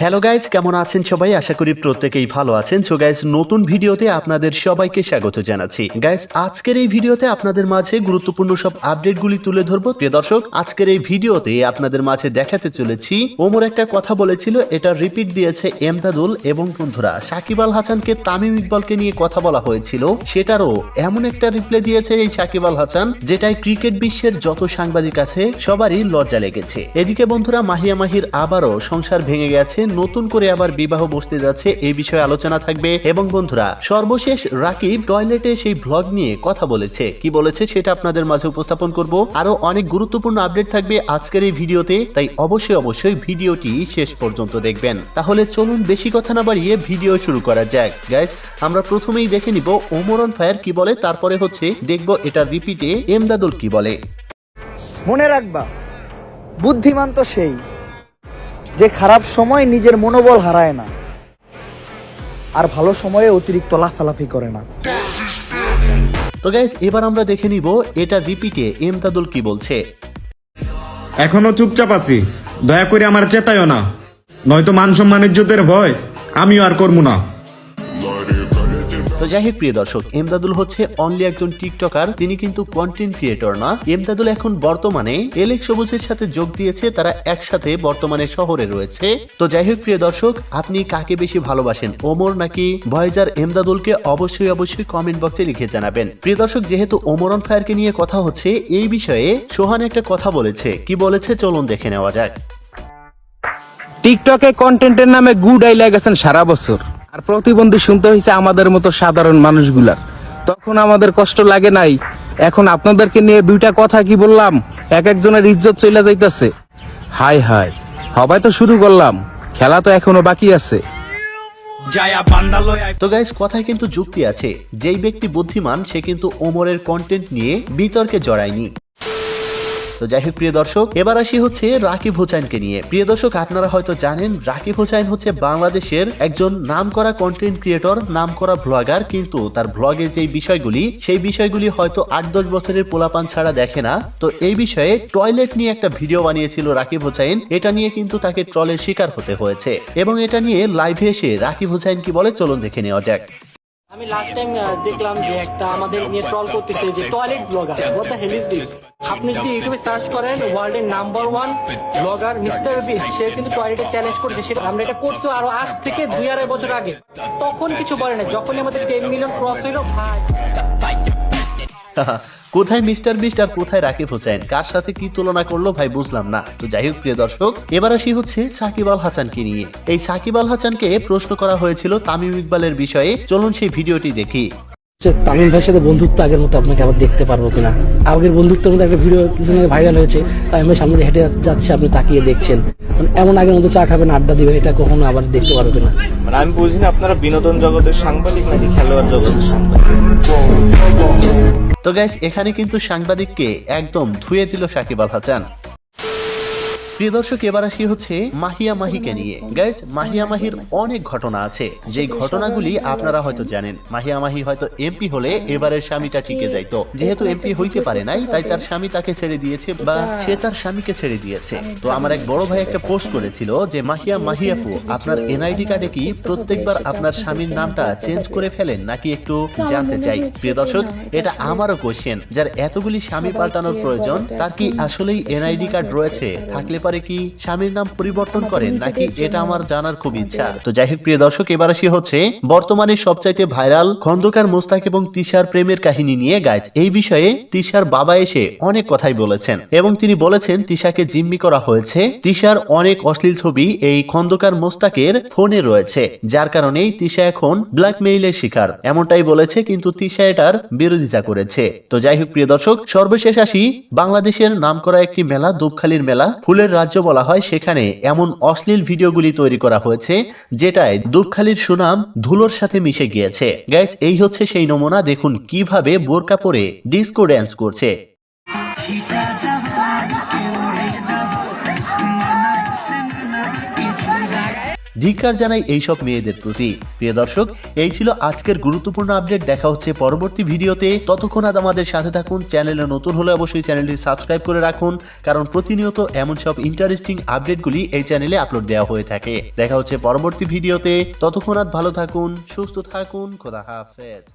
Hello guys, কেমন আছেন সবাই? আশা করি প্রত্যেকেই ভালো আছেন। সো গাইজ, নতুন ভিডিওতে আপনাদের সবাইকে স্বাগত জানাচ্ছি। গাইজ, আজকের এই ভিডিওতে আপনাদের মাঝে গুরুত্বপূর্ণ সব আপডেটগুলি তুলে ধরবো। প্রিয় দর্শক, আজকের এই ভিডিওতে আপনাদের মাঝে দেখাতে চলেছি ওমর একটা কথা বলেছিল, এটা রিপিট দিয়েছে এমদাদুল। এবং বন্ধুরা, সাকিব আল হাসানকে তামিম ইকবালকে নিয়ে কথা বলা হয়েছিল, সেটারও এমন একটা রিপ্লাই দিয়েছে এই সাকিব আল হাসান, যেটাই ক্রিকেট বিশ্বের যত সাংবাদিক আছে সবারই লজ্জা লেগেছে। এদিকে বন্ধুরা, মাহিয়া মাহির আবারও সংসার ভেঙে গেছে, নতুন করে আবার বিবাহ বসতে যাচ্ছে, এই বিষয়ে আলোচনা থাকবে। এবং বন্ধুরা, সর্বশেষ রাকিব টয়লেটে সেই ভ্লগ নিয়ে কথা বলেছে, কি বলেছে সেটা আপনাদের মাঝে উপস্থাপন করব। আরো অনেক গুরুত্বপূর্ণ আপডেট থাকবে আজকের এই ভিডিওতে, তাই অবশ্যই ভিডিওটি শেষ পর্যন্ত দেখবেন। তাহলে চলুন বেশি কথা না বাড়িয়ে ভিডিও শুরু করা যাক। গাইস, আমরা প্রথমেই দেখে নিব ওমর অন ফায়ার কি বলে, তারপরে দেখব এটা রিপিটে এমদাদুল কি বলে। মনে রাখবা, বুদ্ধিমান তো সেই যে খারাপ সময় নিজের মনোবল হারায় না, আর ভালো সময়ে অতিরিক্ত লাফালাফি করে না। তো গাইস, এবার আমরা দেখে নিব এটা রিপিটে এমদাদুল কি বলছে। এখনো চুপচাপ আছি, দয়া করে আমার চেতায়ও না, নয়তো মান সম্মান ইজ্জতের ভয় আমিও আর করবো না। তো যাই হোক প্রিয় দর্শক, এমদাদুল হচ্ছে অনলি একজন টিকটকার, তিনি কিন্তু কন্টেন্ট ক্রিয়েটর না। এমদাদুল এখন বর্তমানে এলেক সবুজের সাথে যোগ দিয়েছে, তারা একসাথে বর্তমানে শহরে রয়েছে। তো যাই হোক প্রিয় দর্শক, আপনি কাকে বেশি ভালোবাসেন, ওমর নাকি ভয়েজার এমদাদুলকে? অবশ্যই কমেন্ট বক্সে লিখে জানাবেন। প্রিয় দর্শক, যেহেতু ওমর অন ফায়ারকে নিয়ে কথা হচ্ছে, এই বিষয়ে সোহান একটা কথা বলেছে, কি বলেছে চলুন দেখে নেওয়া যাক। টিকটকে কন্টেন্টের নামে গুড আই লাগাছেন সারা বছর, আর প্রতিবন্ধী শুনতে হয়েছে আমাদের মতো সাধারণ মানুষগুলার। তখন আমাদের কষ্ট লাগে নাই? এখন আপনাদেরকে নিয়ে দুইটা কথা কি বললাম, এক একজনের ইজ্জত চলে যাইতেছে। হাই হাই, সবাই তো শুরু করলাম, খেলা তো এখনো বাকি আছে। তো গাইস, কথায় কিন্তু যুক্তি আছে, যেই ব্যক্তি বুদ্ধিমান সে কিন্তু ওমরের কন্টেন্ট নিয়ে বিতর্কে জড়ায়নি। তো যাই হোক প্রিয় দর্শক, এবার আসি রাকিব হোসাইনকে নিয়ে। প্রিয় দর্শক, আপনারা হয়তো জানেন রাকিব হোসাইন হচ্ছে বাংলাদেশের একজন নামকরা কন্টেন্ট ক্রিয়েটর, নামকরা ব্লগার, কিন্তু তার ব্লগে যে বিষয়গুলি, সেই বিষয়গুলি হয়তো 8-10 বছরের পোলাপান ছাড়া দেখে না। তো এই বিষয়ে টয়লেট নিয়ে একটা ভিডিও বানিয়েছিল রাকিব হোসাইন, এটা নিয়ে কিন্তু তাকে ট্রলের শিকার হতে হয়েছে। এবং এটা নিয়ে লাইভে এসে রাকিব হোসাইন কি বলে চলুন দেখে নেওয়া যাক। আমি লাস্ট টাইম দেখলাম যে একটা আমাদের নিয়ে ট্রল করতেছে যে toilet vlogger, what the hell is this. আপনি যদি ইউটিউবে সার্চ করেন, ওয়ার্ল্ডের নাম্বার 1 ব্লগার মিস্টার বিস্ট, সে কিন্তু টয়লেটে চ্যালেঞ্জ করেছে। সেটা আমরা এটা করছি আরো আজ থেকে 2-2.5 বছর আগে, তখন কিছু বলে না। যখনই আমাদের 10 মিলিয়ন ক্রস হইলো, ভাই কোথায় মিস্টার বিস্ট আর কোথায় রাকিব হোসেন, কার সাথে কি তুলনা করলো ভাই বুঝলাম না। তো যাই হোক প্রিয় দর্শক, এবার আসি সাকিব আল হাসানকে নিয়ে। এই সাকিব আল হাসানকে প্রশ্ন করা হয়েছিল তামিম ইকবালের বিষয়ে, চলুন সেই ভিডিওটি দেখি। তামিম ভাইয়ের সাথে বন্ধুত্ব আগের মতো আপনাকে আবার দেখতে পারবো কিনা? আগের বন্ধুত্বের মধ্যে একটা ভিডিও কিছুদিন আগে ভাইরাল হয়েছে, তামিম ভাই সামনে হেঁটে যাচ্ছে, আপনি তাকিয়ে দেখছেন, এমন আগের মতো চা খাবেন, আড্ডা দিবেন, এটা কখনো আবার দেখতে পারবো কিনা? মানে আমি বুঝি না, আপনারা বিনোদন জগতের সাংবাদিক নাকি খেলোয়াড় জগতের সাংবাদিক? তো গাইস, এখানে কিন্তু সাংবাদিককে একদম ধুয়ে দিল সাকিব আল হাসান। প্রিয় দর্শক, এবার আসি মাহিয়া মাহিকে নিয়ে। গাইস, মাহিয়া মাহির অনেক ঘটনা আছে, যেই ঘটনাগুলি আপনারা হয়তো জানেন। মাহিয়া মাহি হয়তো এমপি হলে এবারের স্বামীটা টিকে যাইতো, যেহেতু এমপি হইতে পারে নাই, তাই তার স্বামী তাকে ছেড়ে দিয়েছে, বা সে তার স্বামীকে ছেড়ে দিয়েছে। তো আমার এক বড় ভাই একটা পোস্ট করেছিল যে মাহিয়াপু, আপনার এনআইডি কার্ডে কি প্রত্যেকবার আপনার স্বামীর নামটা চেঞ্জ করে ফেলেন নাকি, একটু জানতে চাই। প্রিয় দর্শক, এটা আমারও কোশ্চেন, যার এতগুলি স্বামী পাল্টানোর প্রয়োজন, তার কি আসলেই এনআইডি কার্ড রয়েছে? থাকলে কি স্বামীর নাম পরিবর্তন করেন নাকি, এটা আমার জানার খুব ইচ্ছা। তো যাই হোক প্রিয় দর্শক, এবার আসি বর্তমানে সবচাইতে ভাইরাল খন্দকার মোস্তাক এবং তিশার প্রেমের কাহিনী নিয়ে। গাইজ, এই বিষয়ে তিশার বাবা এসে অনেক কথাই বলেছেন, এবং তিনি বলেছেন তিশাকে জিম্মি করা হয়েছে। তিশার অনেক অশ্লীল ছবি এই খন্দকার মোস্তাকের ফোনে রয়েছে, যার কারণেই তিশা এখন ব্ল্যাকমেইলের শিকার, এমনটাই বলেছে, কিন্তু তিশা এটার বিরোধিতা করেছে। তো যাই হোক প্রিয় দর্শক, সর্বশেষ আসি বাংলাদেশের নামকরা একটি মেলা, দুপখালির মেলা, ফুলের রাজ্য বলা হয়, সেখানে এমন অশ্লীল ভিডিওগুলি তৈরি করা হয়েছে যেটায় দুপখালির সুনাম ধুলোর সাথে মিশে গিয়েছে। গাইস, এই হচ্ছে সেই নমুনা, দেখুন কিভাবে বোরকা পরে ডিস্কো ড্যান্স করছে। ধিক্কার জানাই এইসব মেয়েদের প্রতি। প্রিয় দর্শক, এই ছিল আজকের গুরুত্বপূর্ণ আপডেট। দেখা হচ্ছে পরবর্তী ভিডিওতে। ততক্ষণ আজ আমাদের সাথে থাকুন। চ্যানেলে নতুন হলে অবশ্যই চ্যানেলটি সাবস্ক্রাইব করে রাখুন, কারণ প্রতিনিয়ত এমন সব ইন্টারেস্টিং আপডেটগুলি এই চ্যানেলে আপলোড দেওয়া হয়ে থাকে। দেখা হচ্ছে পরবর্তী ভিডিওতে। ততক্ষণ আজ ভালো থাকুন, সুস্থ থাকুন। খোদা হাফেজ।